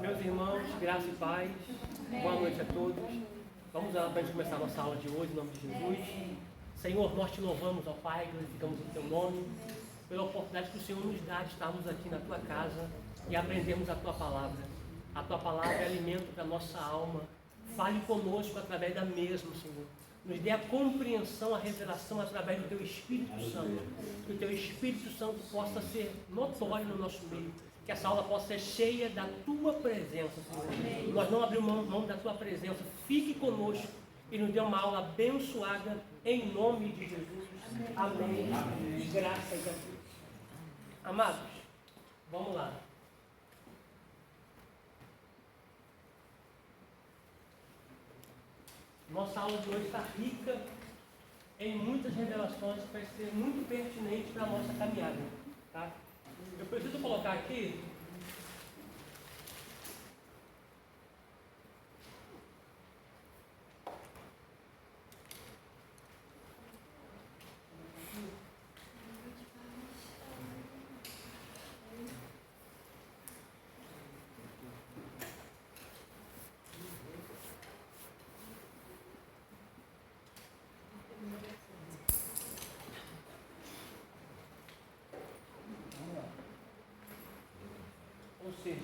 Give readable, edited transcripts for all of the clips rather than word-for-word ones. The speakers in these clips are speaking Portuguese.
Meus irmãos, graça e paz, boa noite a todos. Vamos lá para a gente começar a nossa aula de hoje, em nome de Jesus. Senhor, nós te louvamos, ó Pai, glorificamos o teu nome, pela oportunidade que o Senhor nos dá de estarmos aqui na tua casa e aprendermos a tua palavra. A tua palavra é alimento para a nossa alma. Fale conosco através da mesma, Senhor. Nos dê a compreensão, a revelação através do teu Espírito Santo. Que o teu Espírito Santo possa ser notório no nosso meio. Que essa aula possa ser cheia da tua presença, Senhor. Nós não abrimos mão da tua presença. Fique conosco e nos dê uma aula abençoada em nome de Jesus. Amém. Amém. Graças a Deus. Amados, vamos lá. Nossa aula de hoje está rica em muitas revelações que vai ser muito pertinente para a nossa caminhada. Tá? Eu preciso colocar aqui ou seja,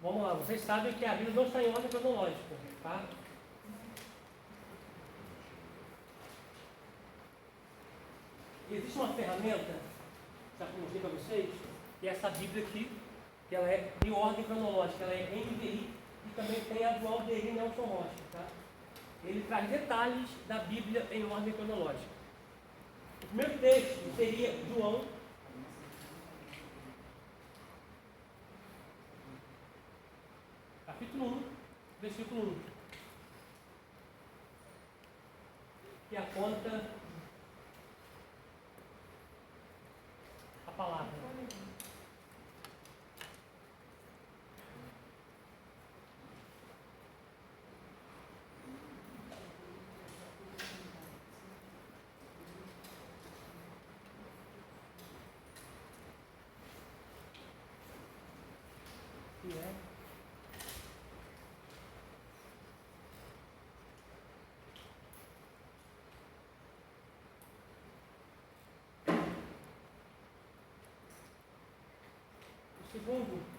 vamos lá, vocês sabem que a Bíblia não está em ordem cronológica, tá? Existe uma ferramenta, já comentei para vocês, que é essa Bíblia aqui, que ela é de ordem cronológica, ela é NVI e também tem a do Aldeir Nelson Rocha, tá? Ele traz detalhes da Bíblia em ordem cronológica. O primeiro texto seria João, capítulo 1, versículo 1, que aponta a palavra. Que é o segundo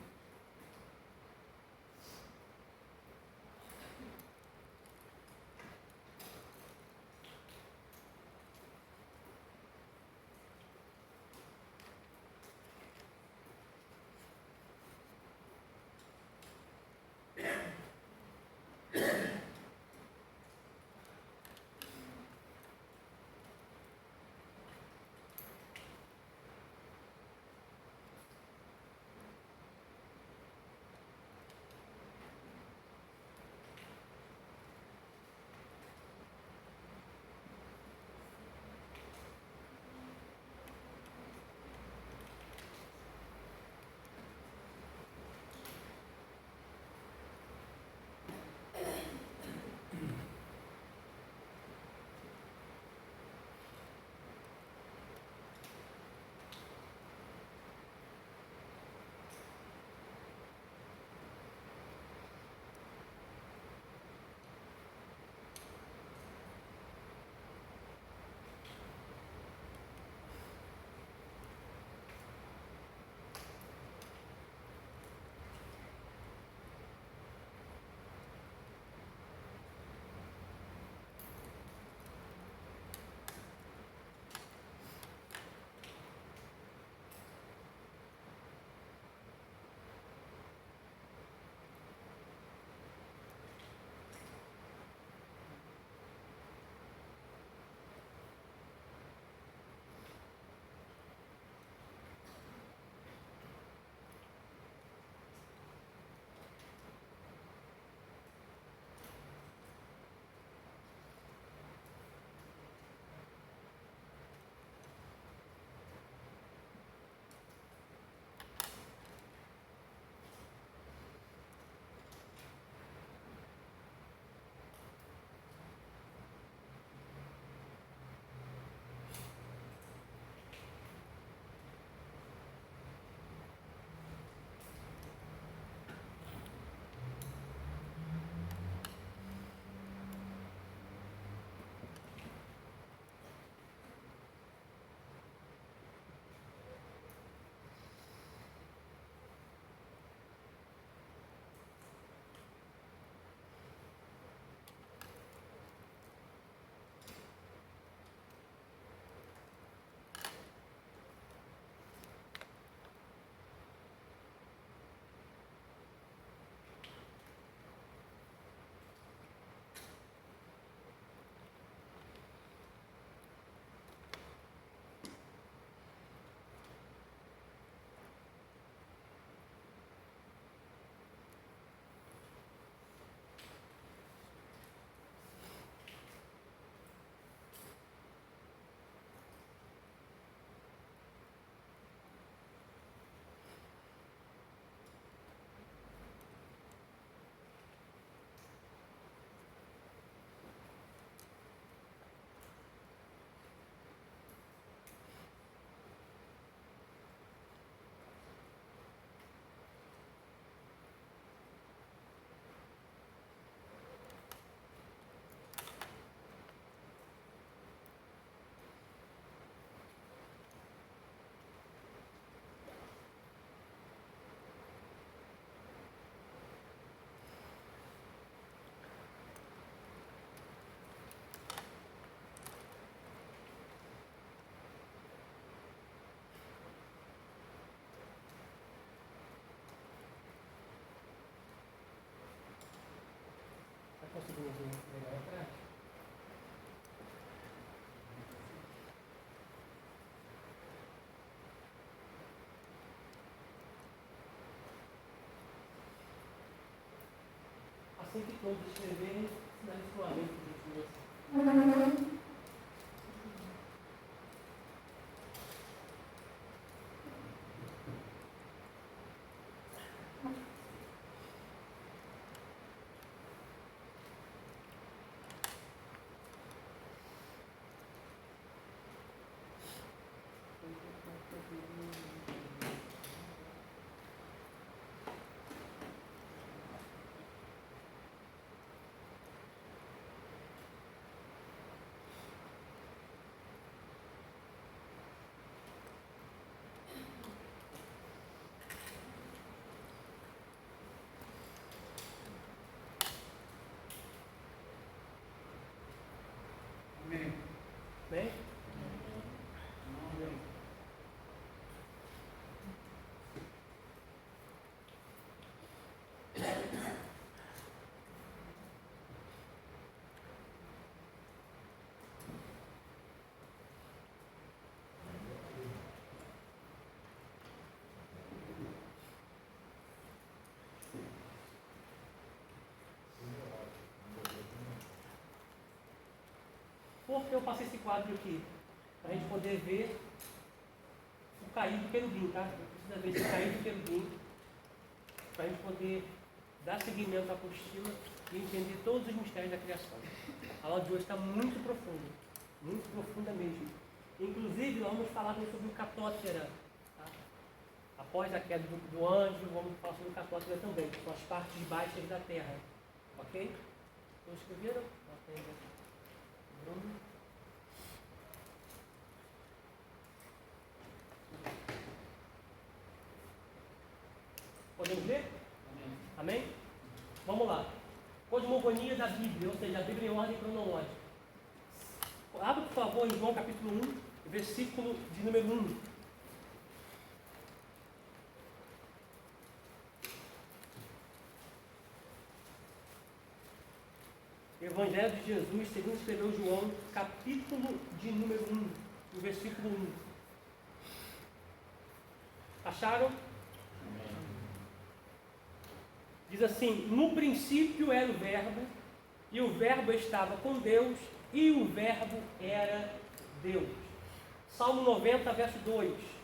legal atrás. Assim que todos escreverem, sinalize com a lei que a gente Amém. Bem? Por que eu passei esse quadro aqui? Para a gente poder ver o cair do querubim, tá? Precisa ver esse cair do querubim, para a gente poder dar seguimento à apostila e entender todos os mistérios da criação. A aula de hoje está muito profunda mesmo. Inclusive, vamos falar sobre o catótera. Tá? Após a queda do anjo, vamos falar sobre o catótera também, que são as partes baixas da terra. Ok? Todos escreveram? Bruno. Podemos ler? Amém? Amém? Vamos lá. Cosmogonia da Bíblia, ou seja, a Bíblia em ordem cronológica. Abra, por favor, em João capítulo 1, versículo de número 1. Evangelho de Jesus, segundo escreveu João, capítulo de número 1, no versículo 1. Acharam? Amém. Diz assim: no princípio era o Verbo, e o Verbo estava com Deus, e o Verbo era Deus. Salmo 90, verso 2.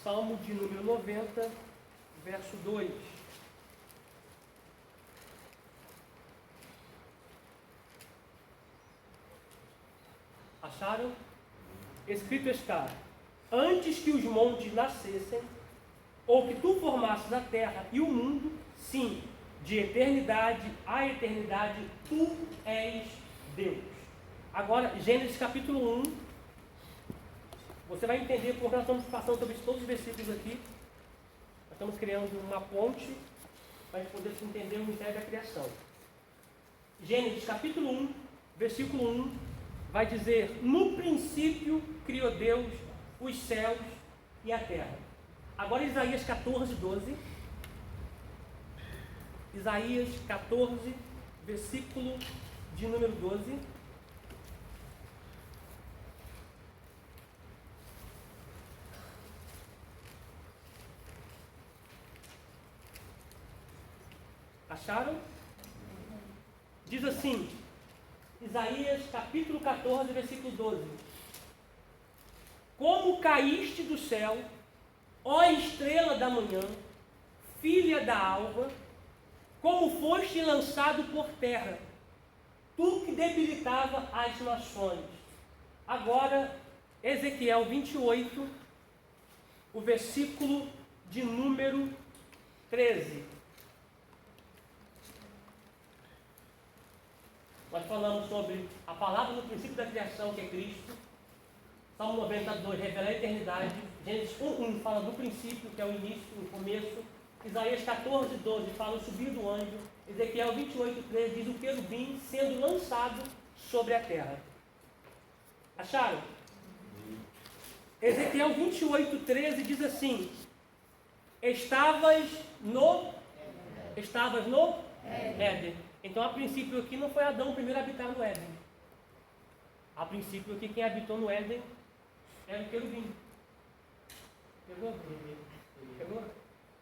Salmo de número 90, verso 2. Acharam? Escrito está: antes que os montes nascessem, ou que tu formasses a terra e o mundo, sim, de eternidade a eternidade, tu és Deus. Agora, Gênesis capítulo 1. Você vai entender porque nós estamos passando sobre todos os versículos aqui. Nós estamos criando uma ponte para a gente poder entender o mistério da criação. Gênesis capítulo 1, versículo 1, vai dizer: no princípio criou Deus os céus e a terra. Agora Isaías 14, 12. Isaías 14, versículo de número 12. Acharam? Diz assim, Isaías capítulo 14, versículo 12. Como caíste do céu, ó estrela da manhã, filha da alva, como foste lançado por terra, tu que debilitava as nações. Agora, Ezequiel 28, o versículo de número 13. Nós falamos sobre a palavra no princípio da criação, que é Cristo. Salmo 92, revela a eternidade. Gênesis 1, fala do princípio, que é o início, o começo. Isaías 14, 12, fala o subir do anjo. Ezequiel 28, 13, diz o querubim sendo lançado sobre a terra. Acharam? Ezequiel 28:13 diz assim: Estavas no Éden. Então, a princípio aqui não foi Adão o primeiro a habitar no Éden. A princípio aqui quem habitou no Éden era o querubim. Pegou? Pegou?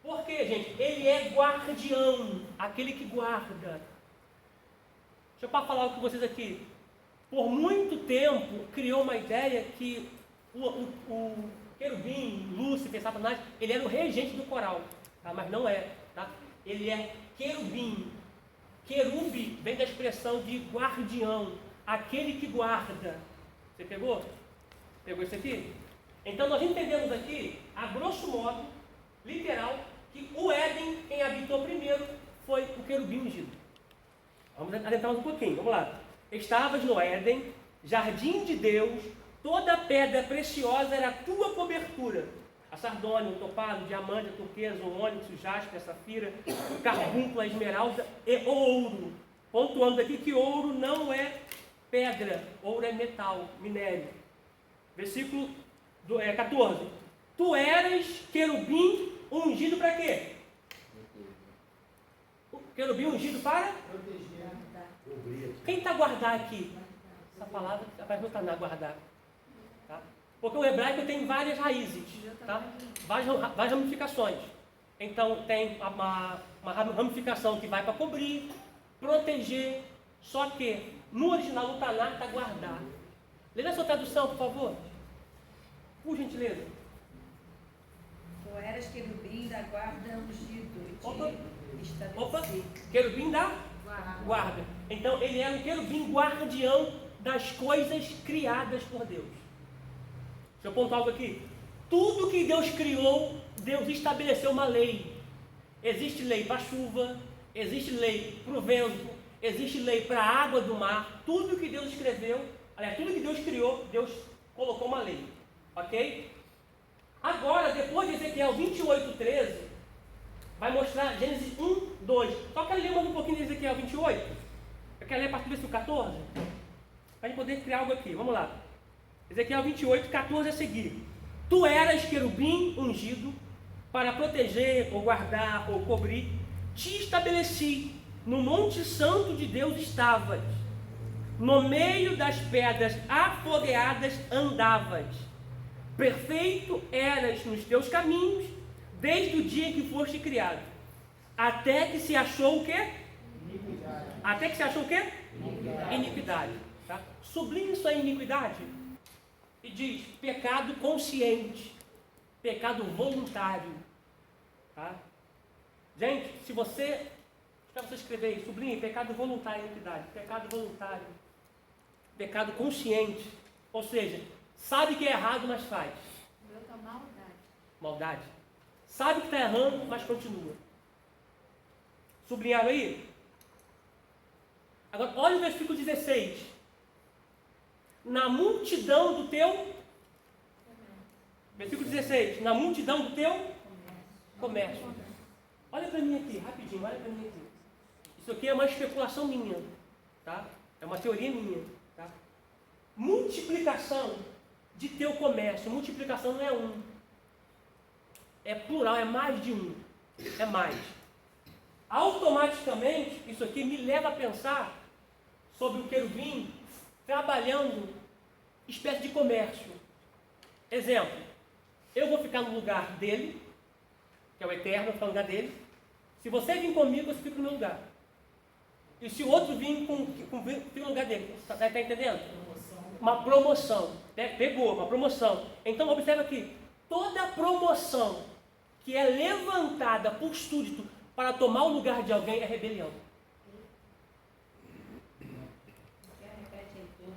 Por quê, gente? Ele é guardião, aquele que guarda. Deixa eu falar algo com vocês aqui. Por muito tempo criou uma ideia que o querubim, Lúcifer, Satanás, ele era o regente do coral, tá? Mas não é, tá? Ele é querubim. Querube vem da expressão de guardião, aquele que guarda. Você pegou? Pegou isso aqui? Então nós entendemos aqui, a grosso modo, literal, que o Éden, quem habitou primeiro, foi o querubim ungido. Vamos adentrar um pouquinho, vamos lá. Estavas no Éden, jardim de Deus, toda pedra preciosa era a tua cobertura. A sardônia, o topázio, o diamante, a turquesa, o ônix, o jaspe, a safira, o carbúnculo, a esmeralda e o ouro. Pontuando aqui que ouro não é pedra, ouro é metal, minério. Versículo 14. Tu eras querubim ungido para quê? O querubim ungido para? Quem está guardar aqui? Essa palavra vai botar na guardar. Tá? Porque o hebraico tem várias raízes, tá? Várias ramificações. Então tem uma ramificação que vai para cobrir, proteger, só que no original o Tanar está guardar. Lê na sua tradução, por favor. Por gentileza. Tu eras querubim da guarda ungido. Opa, querubim da guarda. Então ele era um querubim guardião das coisas criadas por Deus. Deixa eu apontar algo aqui. Tudo que Deus criou, Deus estabeleceu uma lei. Existe lei para a chuva, existe lei para o vento, existe lei para a água do mar. Tudo que Deus escreveu, aliás, tudo que Deus criou, Deus colocou uma lei. Ok? Agora, depois de Ezequiel 28:13, vai mostrar Gênesis 1:2. Só quero ler mais um pouquinho de Ezequiel 28. Eu quero ler a partir do versículo 14. Para a gente poder criar algo aqui. Vamos lá. Ezequiel 28:14 a seguir. Tu eras querubim ungido para proteger, ou guardar, ou cobrir. Te estabeleci. No monte santo de Deus estavas. No meio das pedras afogueadas andavas. Perfeito eras nos teus caminhos, desde o dia que foste criado. Até que se achou o quê? Iniquidade. Até que se achou o quê? Iniquidade. Tá? Sublinha isso aí, iniquidade. E diz, pecado consciente, pecado voluntário. Tá? Gente, se você escrever aí, sublinhe, pecado voluntário, iniquidade. Pecado voluntário, pecado consciente. Ou seja, sabe que é errado, mas faz. Maldade. Sabe que está errando, mas continua. Sublinharam aí? Agora, olha o versículo 16. Na multidão do teu... Versículo 16. Na multidão do teu comércio. Olha para mim aqui, rapidinho, olha para mim aqui. Isso aqui é uma especulação minha. Tá? É uma teoria minha. Tá? Multiplicação de teu comércio. Multiplicação não é um. É plural, é mais de um. É mais. Automaticamente, isso aqui me leva a pensar sobre o querubim trabalhando espécie de comércio. Exemplo, eu vou ficar no lugar dele, que é o eterno, vou ficar no lugar dele. Se você vir comigo, você fica no meu lugar. E se o outro vir fica no lugar dele. Está entendendo? Uma promoção. Pegou, uma promoção. Então, observa aqui. Toda promoção que é levantada por súdito para tomar o lugar de alguém é rebelião.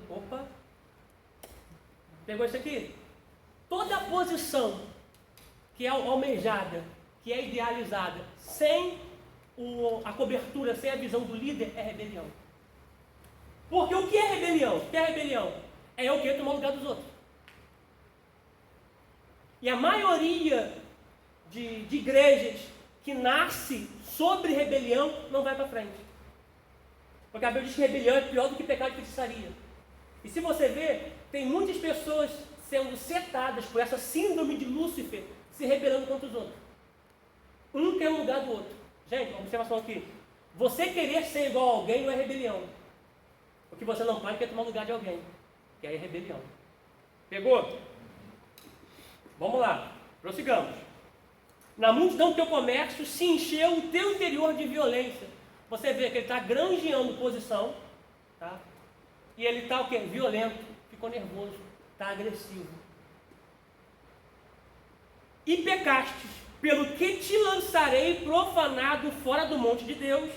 Opa! Pegou isso aqui? Toda posição que é almejada, que é idealizada, sem a cobertura, sem a visão do líder, é rebelião. Porque o que é rebelião? O que é rebelião? É eu querer tomar o lugar dos outros. E a maioria de igrejas que nasce sobre rebelião não vai para frente. Porque a Bíblia diz que rebelião é pior do que pecado de feitiçaria. E se você ver, tem muitas pessoas sendo setadas por essa síndrome de Lúcifer, se rebelando contra os outros. Um quer um lugar do outro. Gente, observação aqui. Você querer ser igual a alguém não é rebelião. O que você não pode é tomar o lugar de alguém, que aí é rebelião. Pegou? Vamos lá, prossigamos. Na multidão do teu comércio se encheu o teu interior de violência. Você vê que ele está granjeando posição, tá? E ele está o quê? Violento, ficou nervoso, está agressivo. E pecastes, pelo que te lançarei profanado fora do monte de Deus,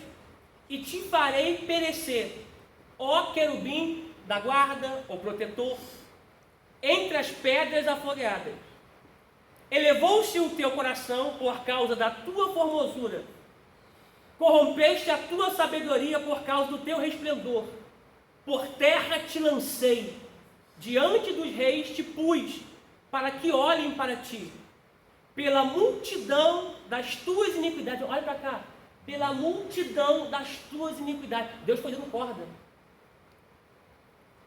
e te farei perecer, ó querubim da guarda, ou protetor, entre as pedras afogueadas. Elevou-se o teu coração por causa da tua formosura, corrompeste a tua sabedoria por causa do teu resplendor. Por terra te lancei, diante dos reis te pus, para que olhem para ti. Pela multidão das tuas iniquidades, olha para cá, pela multidão das tuas iniquidades. Deus foi dando corda.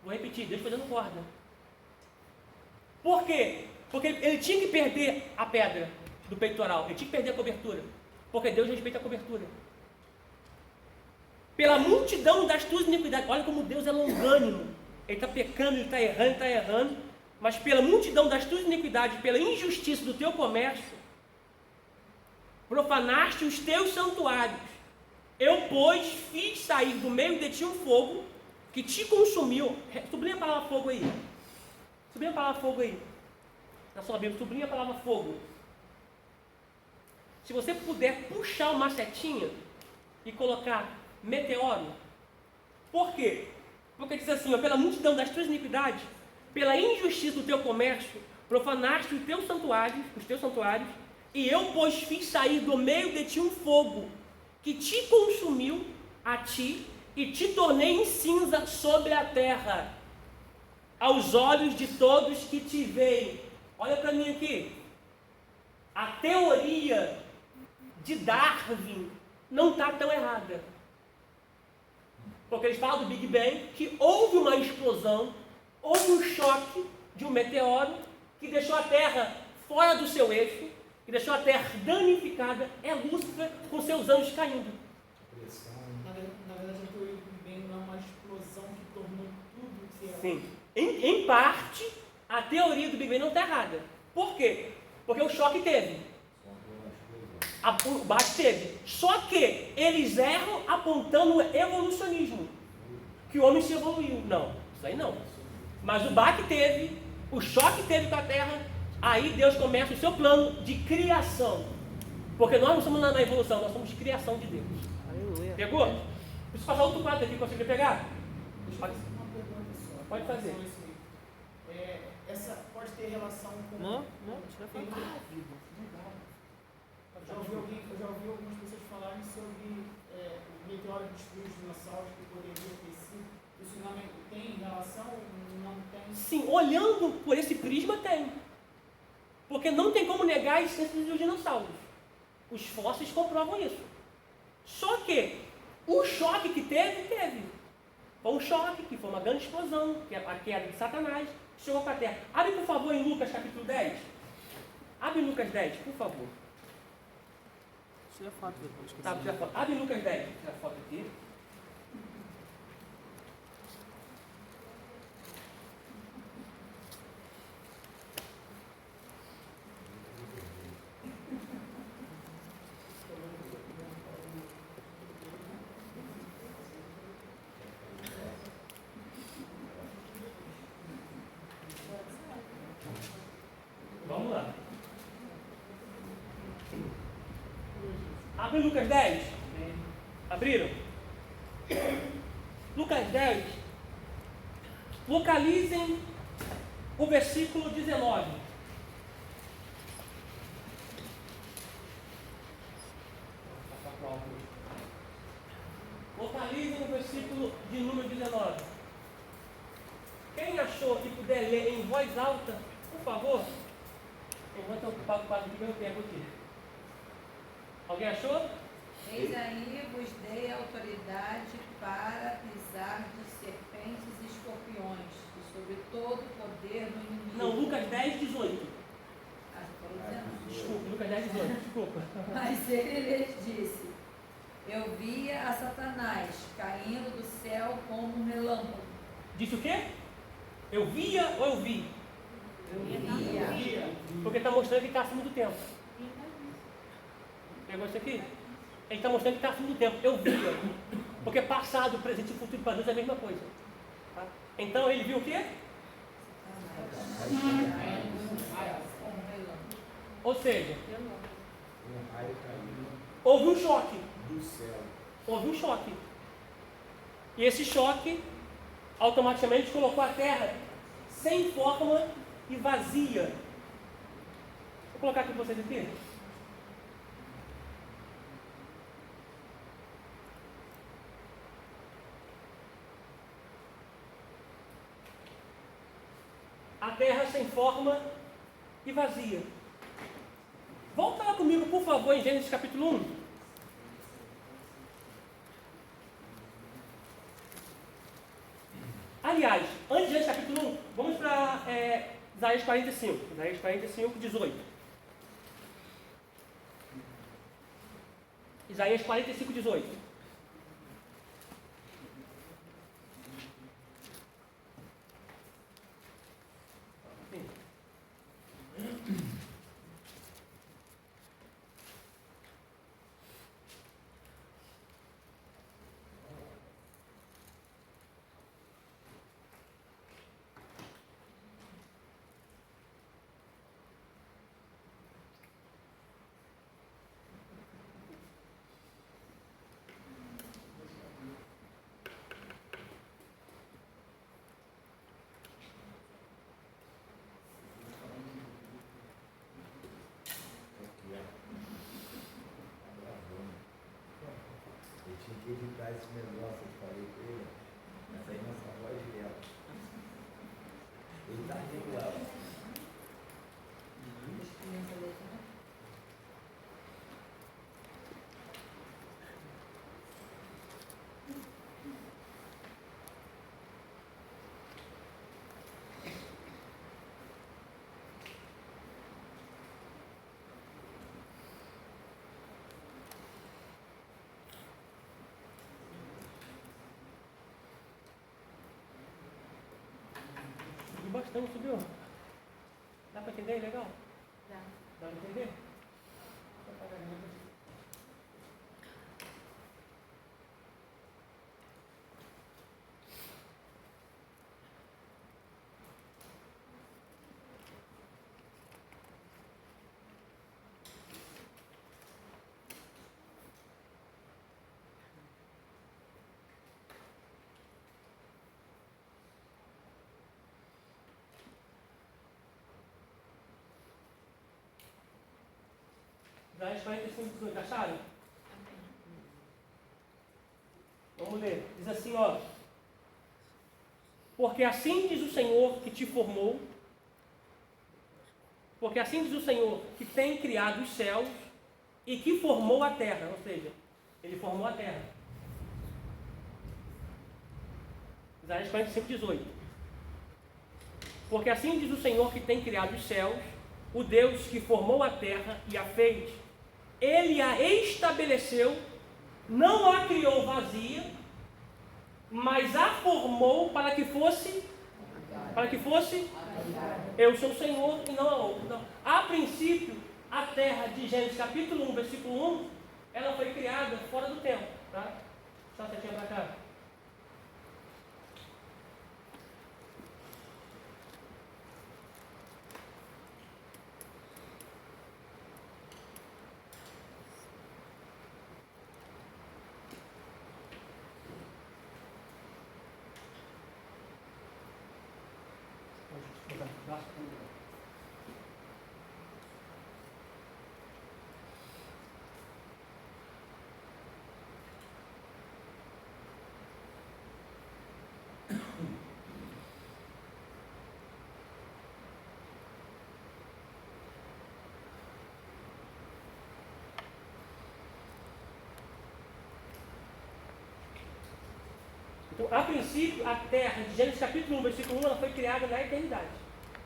Vou repetir, Deus foi dando corda. Por quê? Porque ele tinha que perder a pedra do peitoral, ele tinha que perder a cobertura, porque Deus respeita a cobertura. Pela multidão das tuas iniquidades, olha como Deus é longânimo, ele está pecando, ele está errando, mas pela multidão das tuas iniquidades, pela injustiça do teu comércio, profanaste os teus santuários. Eu, pois, fiz sair do meio de ti um fogo que te consumiu. Sublinha a palavra fogo aí. Sublinha a palavra fogo aí. Na sua Bíblia, sublinha a palavra fogo. Se você puder puxar uma setinha e colocar meteoro. Por quê? Porque diz assim, ó, pela multidão das tuas iniquidades, pela injustiça do teu comércio, profanaste os teus santuários, e eu, pois, fiz sair do meio de ti um fogo, que te consumiu a ti, e te tornei em cinza sobre a terra, aos olhos de todos que te veem. Olha para mim aqui. A teoria de Darwin não está tão errada. Porque eles falam do Big Bang, que houve uma explosão, houve um choque de um meteoro que deixou a Terra fora do seu eixo, que deixou a Terra danificada, é Lúcifer com seus anos caindo. Na verdade, a teoria do Big Bang não é uma explosão que tornou tudo que é. Sim. Em parte, a teoria do Big Bang não está errada. Por quê? Porque o choque teve. O bate teve. Só que eles erram apontando o evolucionismo. Que o homem se evoluiu. Não, isso aí não. Mas o bate teve, o choque teve com a Terra, aí Deus começa o seu plano de criação. Porque nós não somos na evolução, nós somos criação de Deus. Aleluia. Pegou? Preciso passar outro quadro aqui, conseguiu pegar? Deixa eu fazer uma pergunta só. Pode fazer. Essa pode ter relação com. Não, tira a foto. Eu já ouvi algumas pessoas falarem sobre o meteoro que destruiu os dinossauros que poderia ter sido. Isso não tem relação ou não tem? Sim, olhando por esse prisma tem. Porque não tem como negar a existência dos dinossauros. Os fósseis comprovam isso. Só que o choque que teve. Foi um choque, que foi uma grande explosão, que é a queda de Satanás, que chegou para a Terra. Abre, por favor, em Lucas capítulo 10. Abre em Lucas 10, por favor. Tira a foto depois. Tá, tira a foto. Abre em Lucas 10. Tira a foto aqui. Vamos lá. Abre Lucas 10. Abriram? Lucas 10. Localizem o versículo 19. Localizem o versículo de número 19. Quem achou e puder ler em voz alta, por favor. Enquanto eu pago quase o meu tempo aqui. Alguém achou? Eis aí vos dei autoridade para pisar de serpentes e escorpiões, e sobre todo o poder do inimigo. Não, Lucas Desculpa. Mas ele lhes disse: eu via a Satanás caindo do céu como um relâmpago. Disse o quê? Eu via ou eu vi? Eu via. Porque está mostrando que está acima do tempo. Pegou isso aqui? Ele está mostrando que está acima do tempo. Eu via. Porque passado, presente e futuro para Deus é a mesma coisa. Tá? Então ele viu o quê? Ou seja, houve um choque. Do céu. Houve um choque. E esse choque automaticamente colocou a terra sem forma e vazia. Vou colocar aqui para vocês aqui. A terra sem forma e vazia. Volta lá comigo, por favor, em Gênesis capítulo 1. Aliás, antes de Gênesis capítulo 1, vamos para Isaías 45. Isaías 45, 18. Isaías 45, 18. Eu tinha que editar esse negócio, eu falei com ele, mas aí nossa voz dela. Ele tá regular. Subiu bastante, subiu. Dá para entender? Legal? Dá. Dá para entender? Isaías 45, 18, acharam? Vamos ler. Diz assim, ó. Porque assim diz o Senhor que te formou, porque assim diz o Senhor que tem criado os céus e que formou a terra, ou seja, ele formou a terra. Isaías 45, 18. Porque assim diz o Senhor que tem criado os céus, o Deus que formou a terra e a fez. Ele a estabeleceu, não a criou vazia, mas a formou para que fosse, eu sou o Senhor e não a outro. Então, a princípio, a terra de Gênesis capítulo 1, versículo 1, ela foi criada fora do tempo, tá? Só a setinha para cá. Então, a princípio, a terra de Gênesis capítulo 1, versículo 1, ela foi criada na eternidade.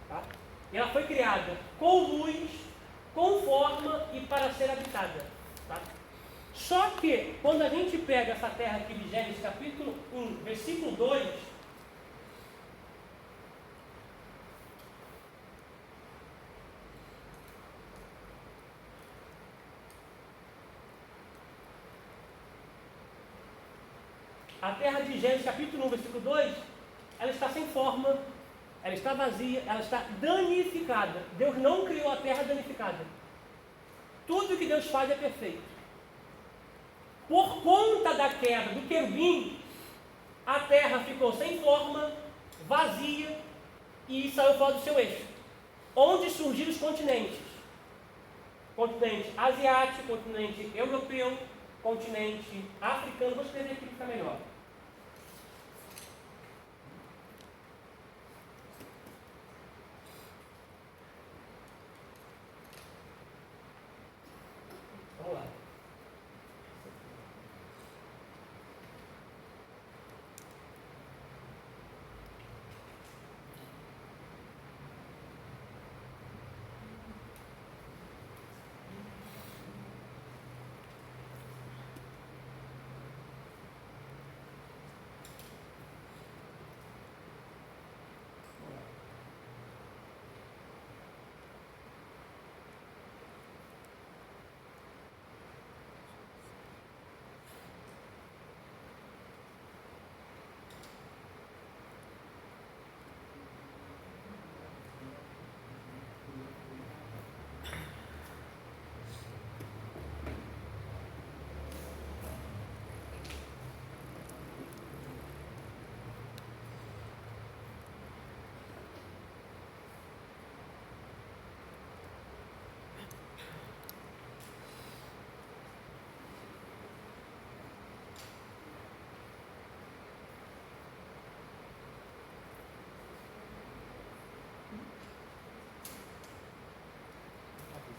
Tá? E ela foi criada com luz, com forma e para ser habitada. Tá? Só que, quando a gente pega essa terra aqui de Gênesis capítulo 1, versículo 2, a terra de Gênesis capítulo 1, versículo 2, ela está sem forma, ela está vazia, ela está danificada. Deus não criou a terra danificada. Tudo que Deus faz é perfeito. Por conta da queda do querubim, a terra ficou sem forma, vazia e saiu fora do seu eixo. Onde surgiram os continentes? Continente asiático, continente europeu, continente africano. Vou escrever aqui para ficar melhor. Vamos lá.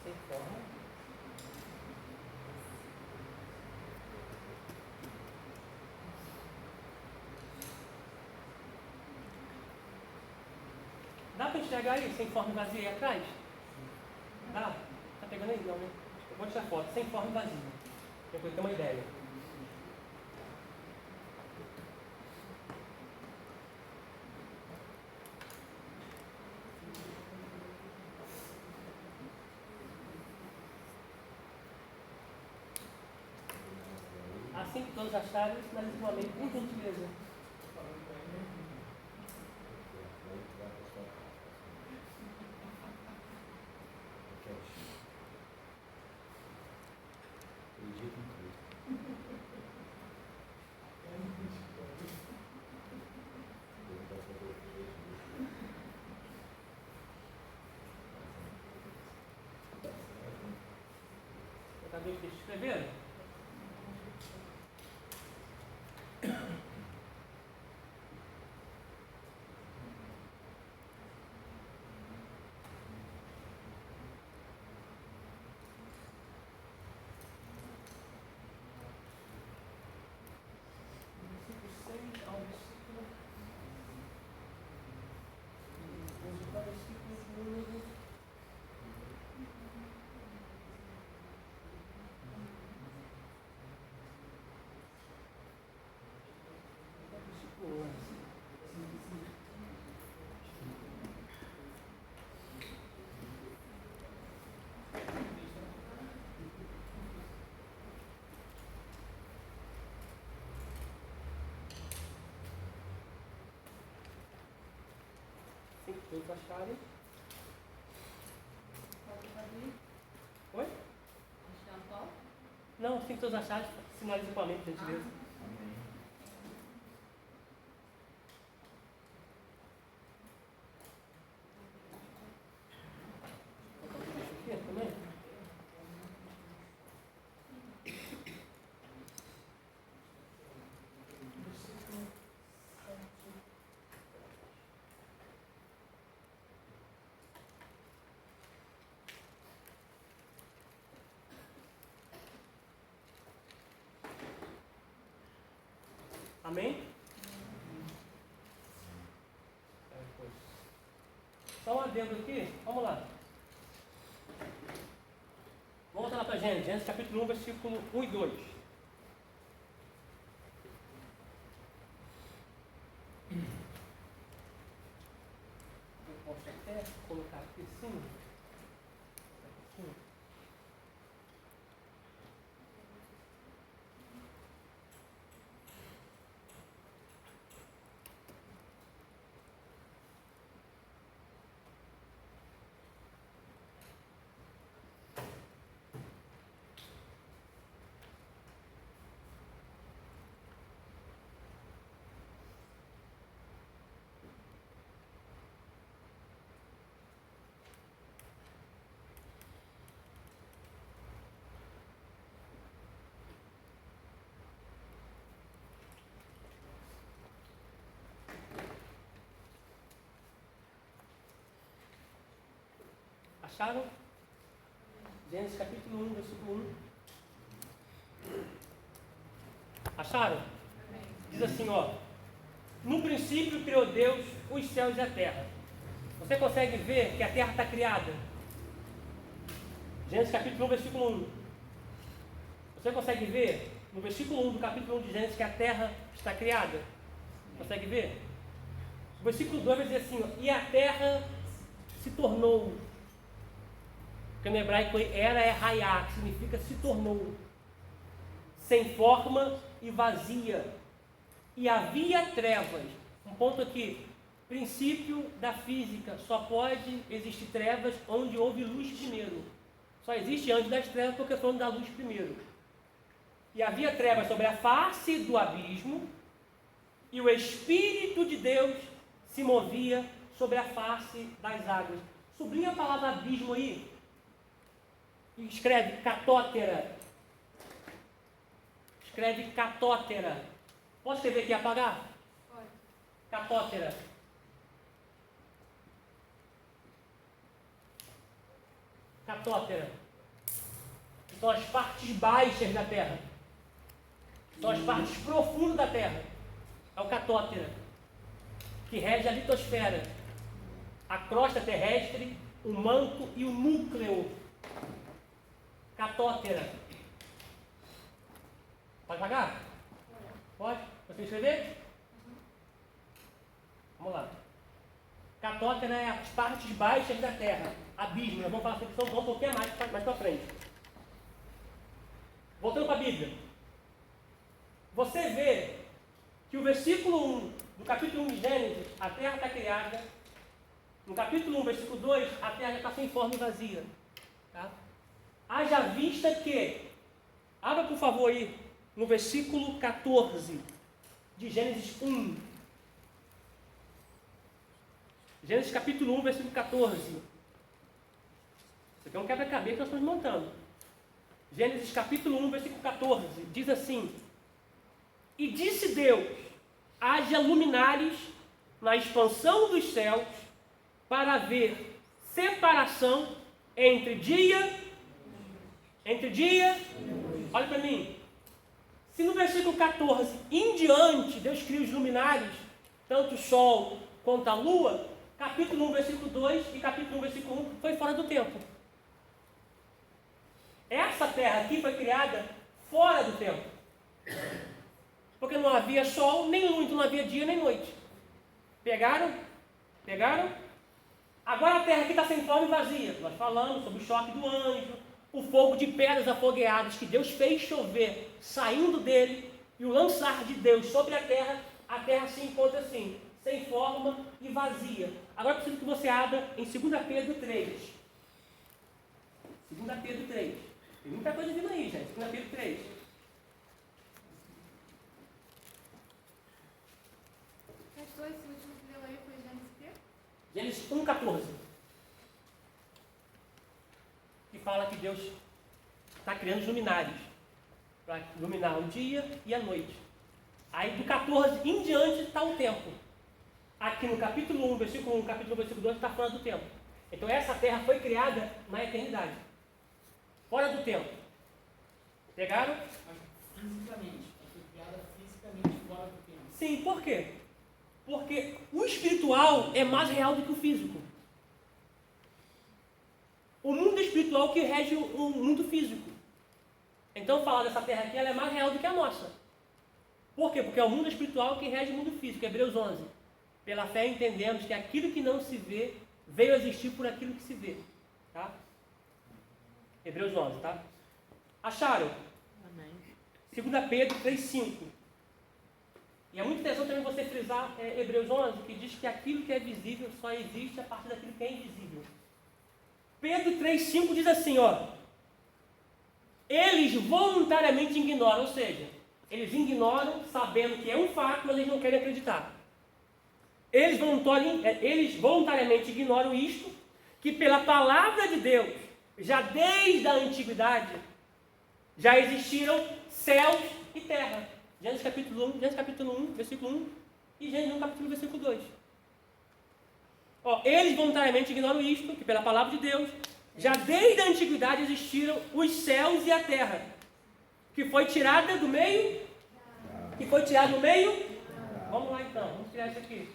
Sem forma. Dá para enxergar aí, sem forma e vazia aí atrás? Dá? Tá pegando aí? Não, né? Eu vou tirar foto, sem forma e vazia. Depois ter uma ideia. Assim que todos acharem, sinalize o amém, por gentileza. Acabei de escrever? Assim que todos acharem. Oi? Não, assim que todos acharem, sinalize com a mente, gentileza. Aqui também? Amém? Só um adendo aqui, vamos lá. Gênesis. Gênesis capítulo 1, versículo 1 e 2. Eu posso até colocar aqui assim. Acharam? Gênesis capítulo 1, versículo 1. Acharam? Diz assim, ó. No princípio criou Deus os céus e a terra. Você consegue ver que a terra está criada? Gênesis capítulo 1, versículo 1. Você consegue ver no versículo 1 do capítulo 1 de Gênesis que a terra está criada? Consegue ver? O versículo 2 vai dizer assim, ó, e a terra se tornou. Porque no hebraico era é raiá, que significa se tornou, sem forma e vazia. E havia trevas. Um ponto aqui, princípio da física, só pode existir trevas onde houve luz primeiro. Só existe antes das trevas porque foi da luz primeiro. E havia trevas sobre a face do abismo, e o Espírito de Deus se movia sobre a face das águas. Sublinha a palavra abismo aí. Escreve catótera. Escreve catótera. Posso escrever aqui e apagar? Pode. Catótera. Catótera. São as partes baixas da Terra. São as partes profundas da Terra. É o catótera, que rege a litosfera, a crosta terrestre, o manto e o núcleo. Catótera. Pode pagar? Pode? Você escrever? Vamos lá. Catótera é as partes baixas da Terra. Abismo. Nós vamos falar sobre isso um pouquinho mais para frente. Voltando para a Bíblia. Você vê que o versículo 1 do capítulo 1 de Gênesis, a terra está criada. No capítulo 1, versículo 2, a terra está sem forma e vazia. Tá? Haja vista que, abra por favor aí, no versículo 14 de Gênesis 1. Gênesis capítulo 1, versículo 14. Isso aqui é um quebra-cabeça que nós estamos montando. Gênesis capítulo 1, versículo 14, diz assim: e disse Deus, haja luminares na expansão dos céus, para haver separação entre dia, olha para mim, se no versículo 14 em diante Deus cria os luminares, tanto o sol quanto a lua, capítulo 1, versículo 2 e capítulo 1, versículo 1 foi fora do tempo. Essa terra aqui foi criada fora do tempo. Porque não havia sol, nem lua, então não havia dia nem noite. Pegaram? Pegaram? Agora a terra aqui está sem forma e vazia. Nós falamos sobre o choque do anjo, o fogo de pedras afogueadas que Deus fez chover, saindo dele, e o lançar de Deus sobre a terra se encontra assim, sem forma e vazia. Agora preciso que você abra em 2 Pedro 3. 2 Pedro 3. Tem muita coisa vindo aí, gente. 2 Pedro 3. Pastor, esse último que deu aí foi Gênesis quê? Gênesis 1,14. Que fala que Deus está criando os luminares para iluminar o dia e a noite. Aí do 14 em diante está o tempo. Aqui no capítulo 1, versículo 1, capítulo 1, versículo 2 está fora do tempo. Então essa terra foi criada na eternidade. Fora do tempo. Pegaram? Fisicamente. Ela foi criada fisicamente fora do tempo. Sim, por quê? Porque o espiritual é mais real do que o físico. O mundo espiritual que rege o mundo físico. Então falar dessa terra aqui, ela é mais real do que a nossa. Por quê? Porque é o mundo espiritual que rege o mundo físico, Hebreus 11. Pela fé entendemos que aquilo que não se vê, veio a existir por aquilo que se vê. Tá? Hebreus 11, tá? Acharam? Amém. 2 Pedro 3,5. E é muito interessante também você frisar Hebreus 11, que diz que aquilo que é visível só existe a partir daquilo que é invisível. Pedro 3,5 diz assim, ó. Eles voluntariamente ignoram, ou seja, eles ignoram sabendo que é um fato, mas eles não querem acreditar. Eles voluntariamente ignoram isto, que pela palavra de Deus, já desde a antiguidade, já existiram céus e terra. Gênesis capítulo 1, versículo 1 e Gênesis 1, capítulo 1, versículo 2. Ó, eles voluntariamente ignoram isto, que pela palavra de Deus, já desde a antiguidade existiram os céus e a terra, que foi tirada do meio, Vamos lá então, vamos tirar isso aqui.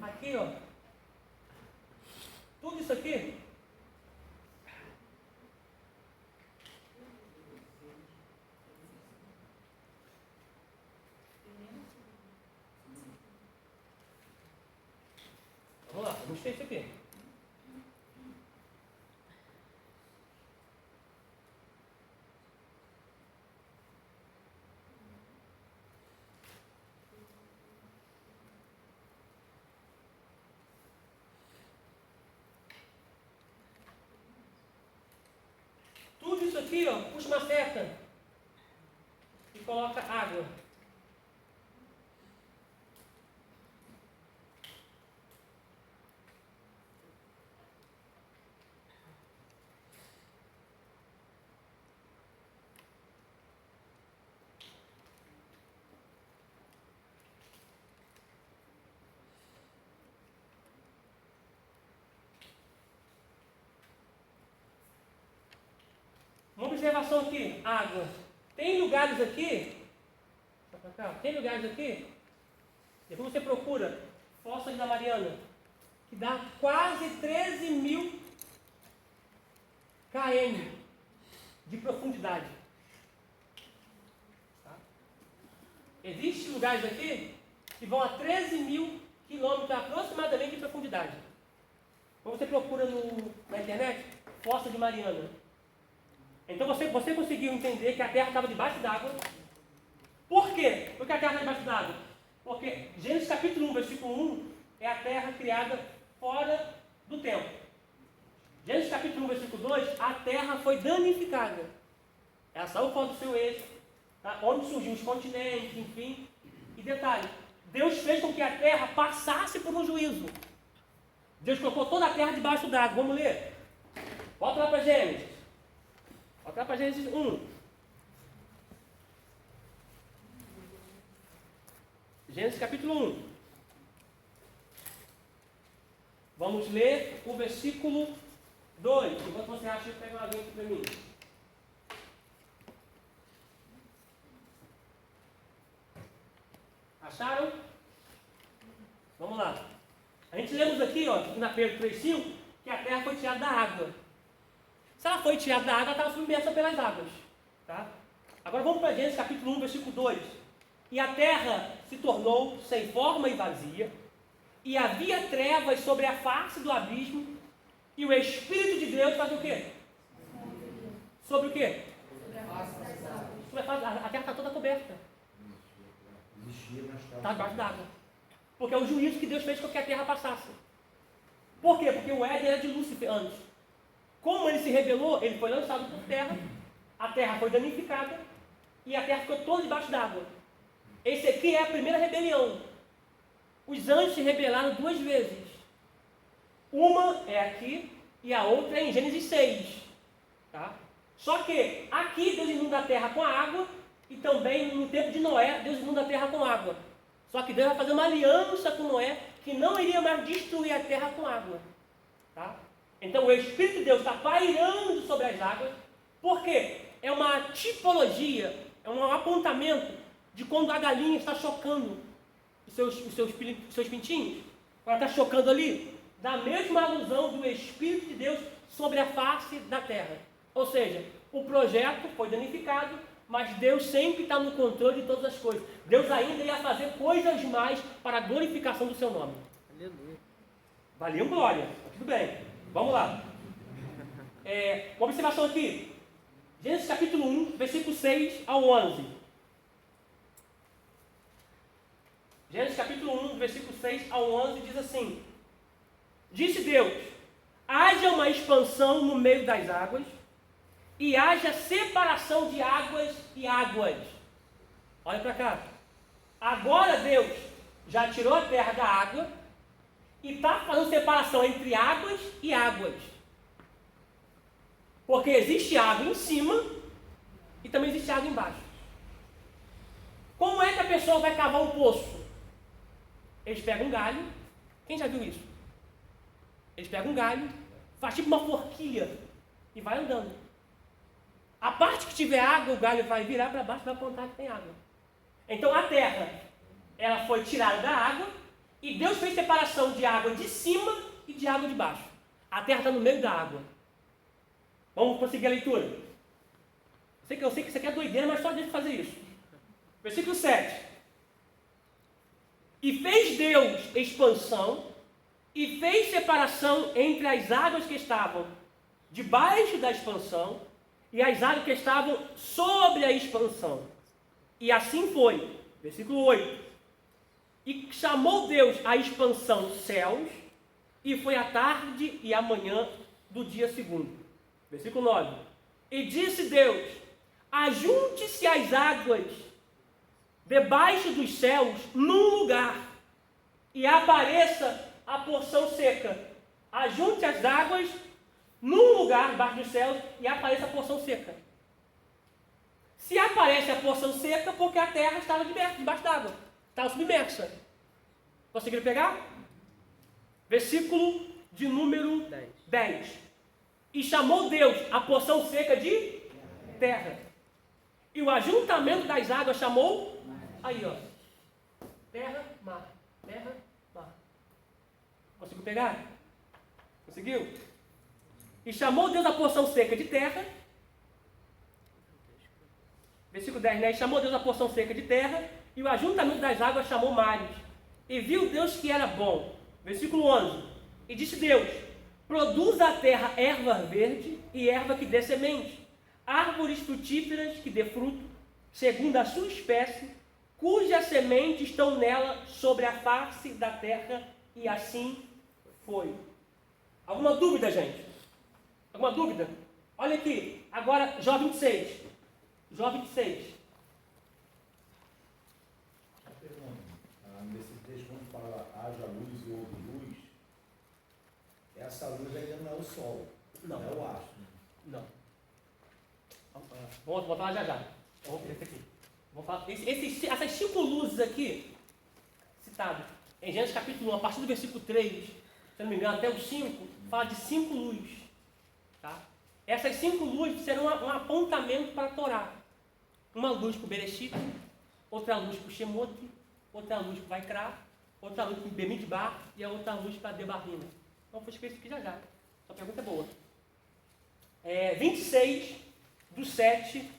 Aqui, ó. Tudo isso aqui vamos lá, vamos ter isso aqui. Tudo isso aqui, ó, puxa uma seta e coloca água. Uma observação aqui, água. Tem lugares aqui, depois você procura Fossas da Mariana, que dá quase 13 mil km de profundidade. Tá? Existem lugares aqui que vão a 13 mil quilômetros aproximadamente de profundidade. Quando você procura na internet, Fossa de Mariana. Então você conseguiu entender que a Terra estava debaixo d'água. Por quê? Porque a Terra está debaixo d'água. Porque Gênesis capítulo 1, versículo 1, é a Terra criada fora do tempo. Gênesis capítulo 1, versículo 2, a Terra foi danificada. Ela saiu fora do seu eixo, tá? Onde surgiam os continentes, enfim. E detalhe, Deus fez com que a Terra passasse por um juízo. Deus colocou toda a Terra debaixo d'água. Vamos ler? Volta lá para Gênesis. Volta lá para Gênesis 1. Gênesis capítulo 1. Vamos ler o versículo 2. Enquanto você acha, pega uma vez para mim. Acharam? Vamos lá. A gente lemos aqui, ó, na Pedro 3,5, que a terra foi tirada da água. Se ela foi tirada da água, ela estava submersa pelas águas. Tá? Agora vamos para Gênesis capítulo 1, versículo 2. E a terra se tornou sem forma e vazia, e havia trevas sobre a face do abismo, e o Espírito de Deus faz o quê? Sobre o quê? Sobre a face. A terra está toda coberta. Está debaixo d'água. Porque é o juízo que Deus fez com que a terra passasse. Por quê? Porque o Éden era de Lúcifer antes. Como ele se rebelou, ele foi lançado por terra, a terra foi danificada, e a terra ficou toda debaixo d'água. Esse aqui é a primeira rebelião. Os anjos se rebelaram 2 vezes. Uma é aqui e a outra é em Gênesis 6. Tá? Só que aqui Deus inunda a terra com a água e também no tempo de Noé Deus inunda a terra com água. Só que Deus vai fazer uma aliança com Noé que não iria mais destruir a terra com água. Tá? Então o Espírito de Deus está pairando sobre as águas. Por quê? É uma tipologia, é um apontamento de quando a galinha está chocando os seus pintinhos. Ela está chocando ali, da mesma alusão do Espírito de Deus sobre a face da terra. Ou seja, o projeto foi danificado, mas Deus sempre está no controle de todas as coisas. Deus ainda ia fazer coisas mais para a glorificação do seu nome. Aleluia. Valeu, glória. Tudo bem. Vamos lá. Uma observação aqui. Gênesis capítulo 1, versículo 6 ao 11. Gênesis capítulo 1, versículo 6 ao 11 diz assim: Disse Deus: haja uma expansão no meio das águas, e haja separação de águas e águas. Olha para cá. Agora Deus já tirou a terra da água e está fazendo separação entre águas e águas. Porque existe água em cima e também existe água embaixo. Como é que a pessoa vai cavar um poço? Eles pegam um galho. Quem já viu isso? Eles pegam um galho, faz tipo uma forquilha e vai andando. A parte que tiver água, o galho vai virar para baixo e vai apontar que tem água. Então a terra, ela foi tirada da água e Deus fez separação de água de cima e de água de baixo. A terra está no meio da água. Vamos conseguir a leitura? Eu sei que isso aqui é doideira, mas só Deus fazer isso. Versículo 7. E fez Deus expansão e fez separação entre as águas que estavam debaixo da expansão e as águas que estavam sobre a expansão. E assim foi. Versículo 8. E chamou Deus a expansão céus, e foi a tarde e a manhã do dia segundo. Versículo 9. E disse Deus: ajunte-se as águas debaixo dos céus num lugar, e apareça a porção seca. Ajunte as águas num lugar debaixo dos céus e apareça a porção seca. Se aparece a porção seca, porque a terra estava debaixo d'água, estava submersa. Conseguiram pegar? Versículo de número 10. E chamou Deus a porção seca de terra. E o ajuntamento das águas chamou, aí ó, terra, mar, terra, mar. Conseguiu pegar? Conseguiu? E chamou Deus a porção seca de terra. Versículo 10, né? E chamou Deus a porção seca de terra, e o ajuntamento das águas chamou mares. E viu Deus que era bom. Versículo 11. E disse Deus: produza a terra erva verde e erva que dê semente, árvores frutíferas que dê fruto, segundo a sua espécie, cujas sementes estão nela sobre a face da terra. E assim foi. Alguma dúvida, gente? Alguma dúvida? Olha aqui, agora Jó 26. Jó 26. Nesse texto, quando fala haja luz e houve luz, essa luz ainda não é o sol, Não. é o astro. Não. Vamos falar já. Vamos ver esse aqui. Vamos falar, essas 5 luzes aqui, citadas em Gênesis capítulo 1, a partir do versículo 3, se não me engano, até o 5, fala de 5 luzes. Tá? Essas 5 luzes serão um apontamento para a Torá. Uma luz para o Bereshit, outra luz para o Shemot, outra luz para o Vaikra, outra luz para o Bemidbar e a outra luz para a Debarrina. Então, vou escrever isso aqui já. Sua pergunta é boa. 26, do 7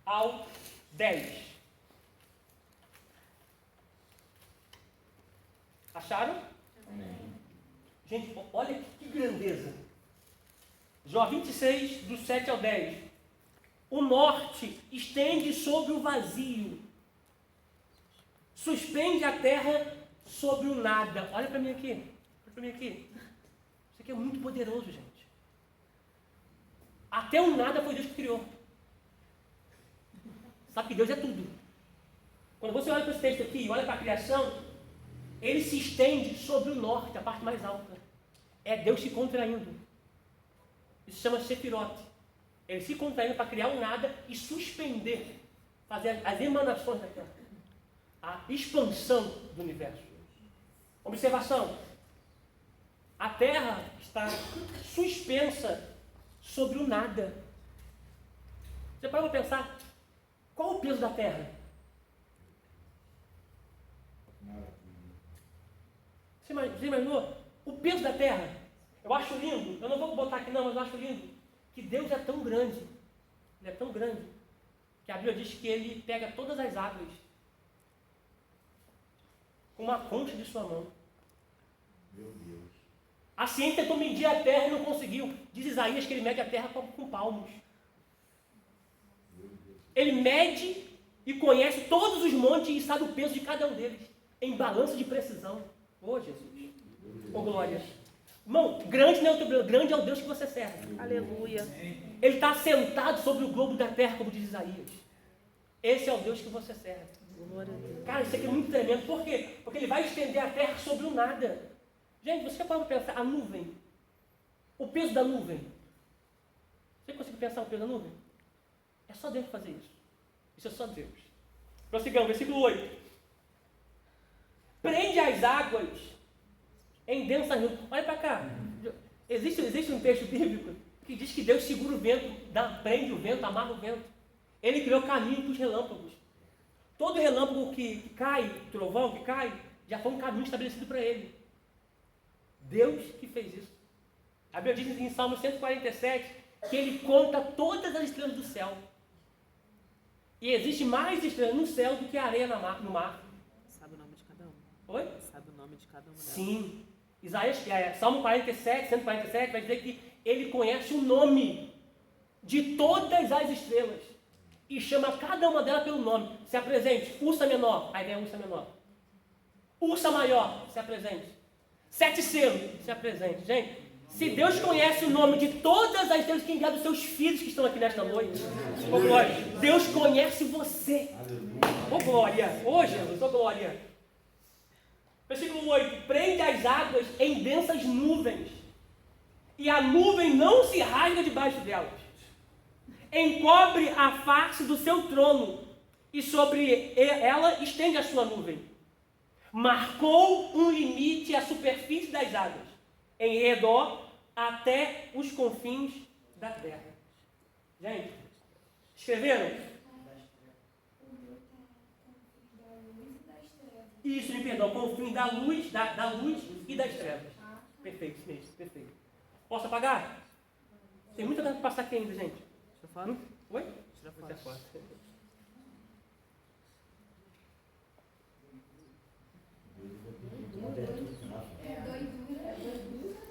ao 10. Acharam? Amém. Gente, olha que grandeza. Jó 26, do 7 ao 10. O norte estende sobre o vazio, suspende a terra sobre o nada. Olha para mim aqui. Olha para mim aqui. Isso aqui é muito poderoso, gente. Até o nada foi Deus que criou. Sabe que Deus é tudo. Quando você olha para esse texto aqui e olha para a criação, ele se estende sobre o norte, a parte mais alta. É Deus se contraindo. Isso se chama Sefirot. Ele se contraindo para criar um nada e suspender, fazer as emanações da terra. A expansão do universo. Observação. A terra está suspensa sobre o nada. Você pode pensar, qual o peso da terra? Você imaginou? O peso da terra. Eu acho lindo, eu não vou botar aqui não, mas eu acho lindo, que Deus é tão grande, Ele é tão grande que a Bíblia diz que ele pega todas as águas com uma concha de sua mão. Meu Deus. A ciência tentou medir a terra e não conseguiu. Diz Isaías que ele mede a terra com palmos. Ele mede e conhece todos os montes e sabe o peso de cada um deles, em balança de precisão. Ô Jesus, ô glória. Irmão, grande não é o teu Deus, grande é o Deus que você serve. Aleluia. Ele está sentado sobre o globo da terra, como diz Isaías. Esse é o Deus que você serve. Glória a Deus. Cara, isso aqui é muito tremendo. Por quê? Porque ele vai estender a terra sobre o nada. Gente, você pode pensar, a nuvem, o peso da nuvem. Você consegue pensar o peso da nuvem? É só Deus fazer isso. Isso é só Deus. Prossigamos, versículo 8. Prende as águas em densa nuvem. Olha para cá. Existe um texto bíblico que diz que Deus segura o vento, prende o vento, amarra o vento. Ele criou caminho para os relâmpagos. Todo relâmpago que cai, trovão que cai, já foi um caminho estabelecido para ele. Deus que fez isso. A Bíblia diz em Salmo 147 que ele conta todas as estrelas do céu. E existe mais estrelas no céu do que areia no mar. Sabe o nome de cada um. Oi? Sabe o nome de cada um delas. Sim. Salmo 47, 147 vai dizer que ele conhece o nome de todas as estrelas. E chama cada uma delas pelo nome. Se apresente. Ursa menor. Aí vem a ursa menor. Ursa maior. Se apresente. Sete selos. Se apresente. Gente, se Deus conhece o nome de todas as estrelas, quem guarda os seus filhos que estão aqui nesta noite. Ô glória. Deus conhece você. Ô glória. Ô Jesus. Ô glória. Versículo 8. Prende as águas em densas nuvens. E a nuvem não se rasga debaixo delas. Encobre a face do seu trono, e sobre ela estende a sua nuvem. Marcou um limite à superfície das águas, em redor até os confins da terra. Gente, escreveram? Isso, me perdão, confim da luz e das trevas. Perfeito, isso mesmo, perfeito. Posso apagar? Tem muita coisa para passar aqui ainda, gente. Deixa eu falar. Oi? Tira Você é fora. fácil.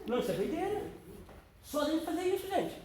Não, isso é doideira. Só a gente fazer isso, gente.